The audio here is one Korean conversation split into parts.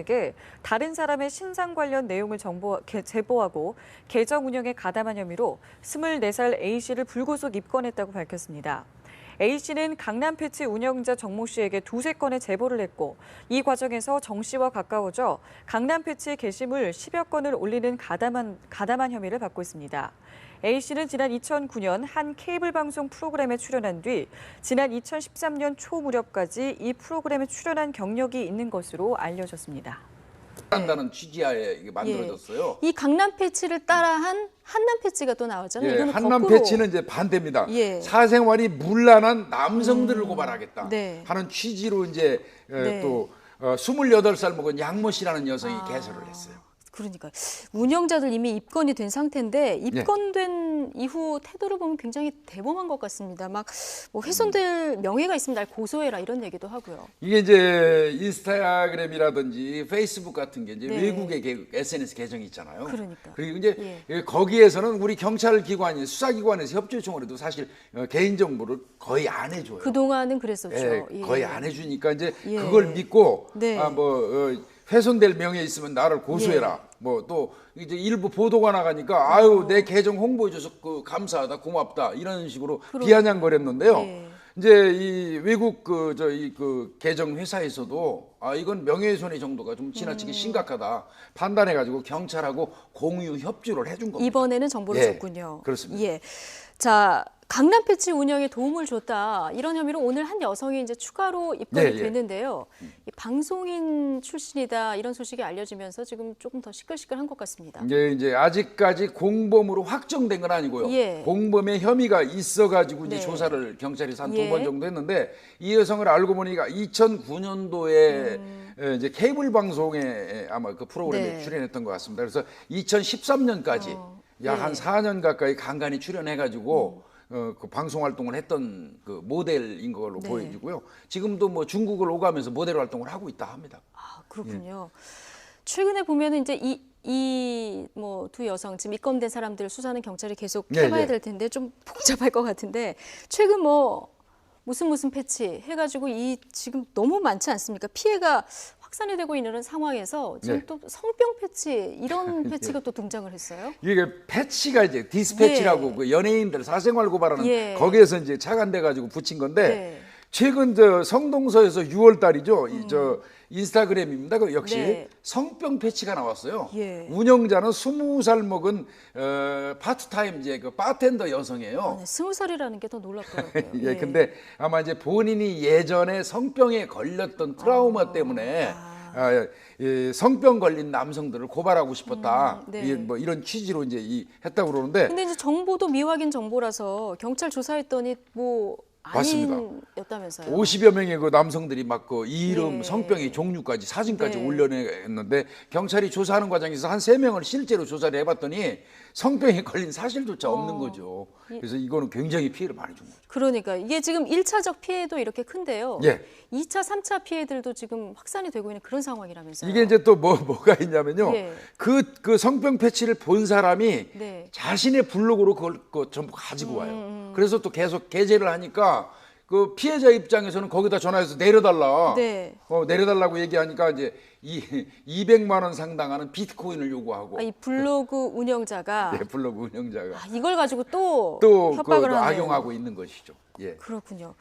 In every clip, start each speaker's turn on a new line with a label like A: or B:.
A: 경찰에게 다른 사람의 신상 관련 내용을 제보하고 계정 운영에 가담한 혐의로 24살 A씨를 불구속 입건했다고 밝혔습니다. A씨는 강남 패치 운영자 정모 씨에게 두세 건의 제보를 했고 이 과정에서 정 씨와 가까워져 강남 패치 게시물 10여 건을 올리는 가담한 혐의를 받고 있습니다. A씨는 지난 2009년 한 케이블 방송 프로그램에 출연한 뒤 지난 2013년 초 무렵까지 이 프로그램에 출연한 경력이 있는 것으로 알려졌습니다.
B: 한다는 취지하에 이게 만들어졌어요.
C: 이 강남 패치를 따라한 한남 패치가 또 나왔잖아요. 이거는
B: 한남
C: 거꾸로.
B: 패치는 이제 반대입니다.
C: 예.
B: 사생활이 문란한 남성들을 고발하겠다
C: 네.
B: 하는 취지로 이제
C: 네.
B: 또 28살 먹은 양모 씨라는 여성이 개설을 했어요.
C: 그러니까 운영자들 이미 입건이 된 상태인데 입건된 이후 태도를 보면 굉장히 대범한 것 같습니다. 막 뭐 훼손될 명예가 있으면 날 고소해라 이런 얘기도 하고요.
B: 이게 이제 인스타그램이라든지 페이스북 같은 게 이제
C: 네.
B: 외국의 SNS 계정이 있잖아요.
C: 그러니까.
B: 그리고 이제 거기에서는 우리 경찰 기관이 수사기관에서 협조 요청을 해도 사실 개인 정보를 거의 안 해줘요.
C: 그 동안은 그랬었죠.
B: 거의 안 해주니까 이제
C: 예.
B: 그걸 믿고
C: 네.
B: 훼손될 명예 있으면 나를 고소해라. 뭐 또 이제 일부 보도가 나가니까 아유 내 계정 홍보해줘서 감사하다 고맙다 이런 식으로 비아냥거렸는데요.
C: 예.
B: 이제 이 외국 계정 회사에서도 이건 명예훼손의 정도가 좀 지나치게 심각하다 판단해가지고 경찰하고 공유 협조를 해준 겁니다.
C: 이번에는 정보를 줬군요.
B: 그렇습니다.
C: 예. 자, 강남 패치 운영에 도움을 줬다 이런 혐의로 오늘 한 여성이 이제 추가로 입건이 됐는데요. 이 방송인 출신이다 이런 소식이 알려지면서 지금 조금 더 시끌시끌한 것 같습니다.
B: 이제 아직까지 공범으로 확정된 건 아니고요.
C: 예.
B: 공범의 혐의가 있어가지고 이제
C: 네.
B: 조사를 경찰에서 한 두
C: 예.
B: 번 정도 했는데 이 여성을 알고 보니까 2009년도에 이제 케이블 방송에 아마 그 프로그램에
C: 네.
B: 출연했던 것 같습니다. 그래서 2013년까지 약 한 4년 가까이 간간히 출연해가지고 그 방송 활동을 했던 그 모델인 걸로 보여지고요. 지금도 뭐 중국을 오가면서 모델 활동을 하고 있다 합니다.
C: 아, 그렇군요. 최근에 보면은 이제 이 뭐 두 여성 지금 입건된 사람들 수사는 경찰이 계속 해봐야 될 텐데 좀 복잡할 것 같은데 최근 뭐 무슨 패치 해가지고 이 지금 너무 많지 않습니까? 피해가 확산이 되고 있는 상황에서 지금 또 성병 패치 이런 패치가 또 등장을 했어요.
B: 이게 패치가 이제 디스패치라고 그 연예인들 사생활 고발하는 거기에서 이제 착안돼 가지고 붙인 건데 최근 성동서에서 6월 달이죠. 저 인스타그램입니다. 그 역시 성병 패치가 나왔어요. 운영자는 20살 먹은 파트타임 이제 그 바텐더 여성이에요.
C: 20살이라는 게 더 놀랍더라고요.
B: 근데 아마 이제 본인이 예전에 성병에 걸렸던 트라우마 때문에 성병 걸린 남성들을 고발하고 싶었다. 뭐 이런 취지로 이제 했다고 그러는데.
C: 근데 이제 정보도 미확인 정보라서 경찰 조사했더니 뭐 아닌였다면서요.
B: 50여 명의 그 남성들이 막 그 이름, 성병의 종류까지 사진까지 올려냈는데 경찰이 조사하는 과정에서 한 3명을 실제로 조사를 해봤더니 성병에 걸린 사실조차 없는 거죠. 그래서 이거는 굉장히 피해를 많이 준 거죠.
C: 그러니까 이게 지금 1차적 피해도 이렇게 큰데요. 2차, 3차 피해들도 지금 확산이 되고 있는 그런 상황이라면서요.
B: 이게 이제 또 뭐가 있냐면요. 그 성병 패치를 본 사람이 자신의 블로그로 그걸 전부 가지고 와요. 그래서 또 계속 게재를 하니까 그 피해자 입장에서는 거기다 전화해서 내려달라. 내려달라고 얘기하니까 이제 200만 원 상당하는 비트코인을 요구하고.
C: 이 블로그 운영자가.
B: 블로그 운영자가.
C: 이걸 가지고 또
B: 협박을 악용하고 있는 것이죠.
C: 그렇군요.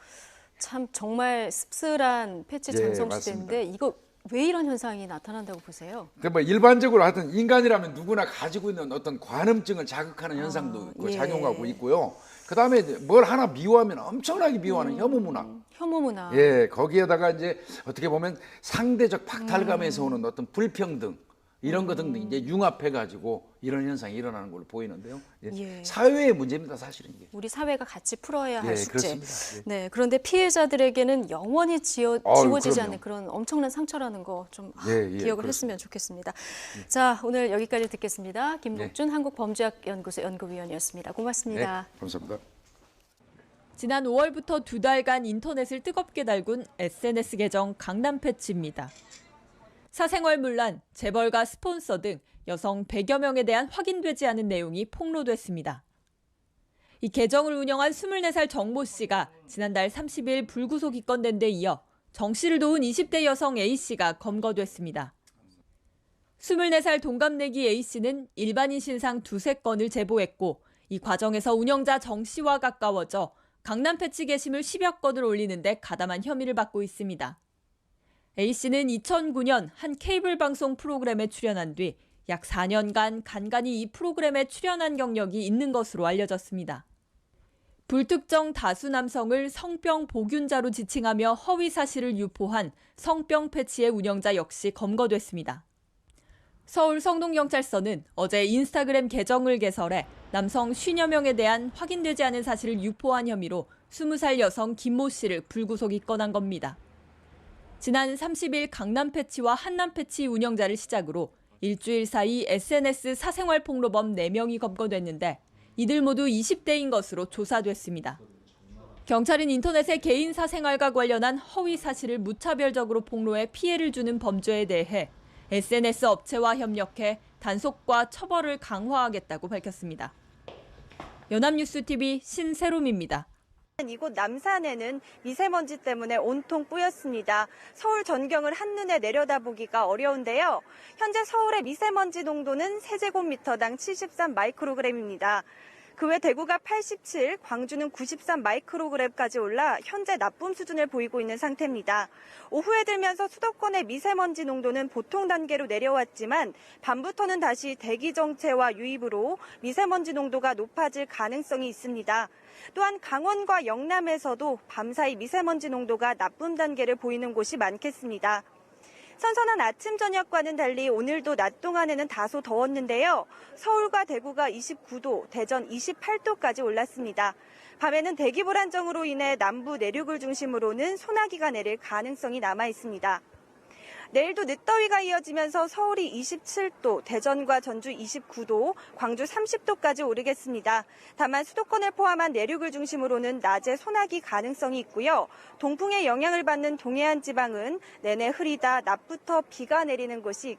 C: 참 정말 씁쓸한 패치 전성 시대인데 이거 왜 이런 현상이 나타난다고 보세요?
B: 뭐 일반적으로 하여튼 인간이라면 누구나 가지고 있는 어떤 관음증을 자극하는 현상도 작용하고 있고요. 그다음에 뭘 하나 미워하면 엄청나게 미워하는 혐오 문화.
C: 혐오 문화.
B: 거기에다가 이제 어떻게 보면 상대적 박탈감에서 오는 어떤 불평등 이런 거 등등 이제 융합해가지고 이런 현상이 일어나는 걸로 보이는데요. 사회의 문제입니다, 사실은 이게.
C: 우리 사회가 같이 풀어야 할 숙제.
B: 그렇습니다.
C: 그런데 피해자들에게는 영원히 지워지지 않는 그런 엄청난 상처라는 거 좀 기억을 했으면 좋겠습니다. 자, 오늘 여기까지 듣겠습니다. 김복준 한국범죄학연구소 연구위원이었습니다. 고맙습니다.
B: 감사합니다.
D: 지난 5월부터 2달간 인터넷을 뜨겁게 달군 SNS 계정 강남 패치입니다. 사생활 문란, 재벌가 스폰서 등 여성 100여 명에 대한 확인되지 않은 내용이 폭로됐습니다. 이 계정을 운영한 24살 정모 씨가 지난달 30일 불구속 입건된 데 이어 정 씨를 도운 20대 여성 A 씨가 검거됐습니다. 24살 동갑내기 A씨는 일반인 신상 2~3건을 제보했고 이 과정에서 운영자 정 씨와 가까워져 강남 패치 게시물 10여 건을 올리는데 가담한 혐의를 받고 있습니다. A씨는 2009년 한 케이블 방송 프로그램에 출연한 뒤 약 4년간 간간히 이 프로그램에 출연한 경력이 있는 것으로 알려졌습니다. 불특정 다수 남성을 성병 보균자로 지칭하며 허위 사실을 유포한 성병 패치의 운영자 역시 검거됐습니다. 서울 성동경찰서는 어제 인스타그램 계정을 개설해 남성 50여 명에 대한 확인되지 않은 사실을 유포한 혐의로 20살 여성 김모 씨를 불구속 입건한 겁니다. 지난 30일 강남 패치와 한남 패치 운영자를 시작으로 일주일 사이 SNS 사생활 폭로범 4명이 검거됐는데 이들 모두 20대인 것으로 조사됐습니다. 경찰은 인터넷의 개인 사생활과 관련한 허위 사실을 무차별적으로 폭로해 피해를 주는 범죄에 대해 SNS 업체와 협력해 단속과 처벌을 강화하겠다고 밝혔습니다. 연합뉴스TV 신세롬입니다.
E: 이곳 남산에는 미세먼지 때문에 온통 뿌였습니다. 서울 전경을 한눈에 내려다보기가 어려운데요. 현재 서울의 미세먼지 농도는 세제곱미터당 73 마이크로그램입니다. 그 외 대구가 87, 광주는 93 마이크로그램까지 올라 현재 나쁨 수준을 보이고 있는 상태입니다. 오후에 들면서 수도권의 미세먼지 농도는 보통 단계로 내려왔지만 밤부터는 다시 대기 정체와 유입으로 미세먼지 농도가 높아질 가능성이 있습니다. 또한 강원과 영남에서도 밤사이 미세먼지 농도가 나쁨 단계를 보이는 곳이 많겠습니다. 선선한 아침 저녁과는 달리 오늘도 낮 동안에는 다소 더웠는데요. 서울과 대구가 29도, 대전 28도까지 올랐습니다. 밤에는 대기 불안정으로 인해 남부 내륙을 중심으로는 소나기가 내릴 가능성이 남아 있습니다. 내일도 늦더위가 이어지면서 서울이 27도, 대전과 전주 29도, 광주 30도까지 오르겠습니다. 다만 수도권을 포함한 내륙을 중심으로는 낮에 소나기 가능성이 있고요. 동풍의 영향을 받는 동해안 지방은 내내 흐리다 낮부터 비가 내리는 곳이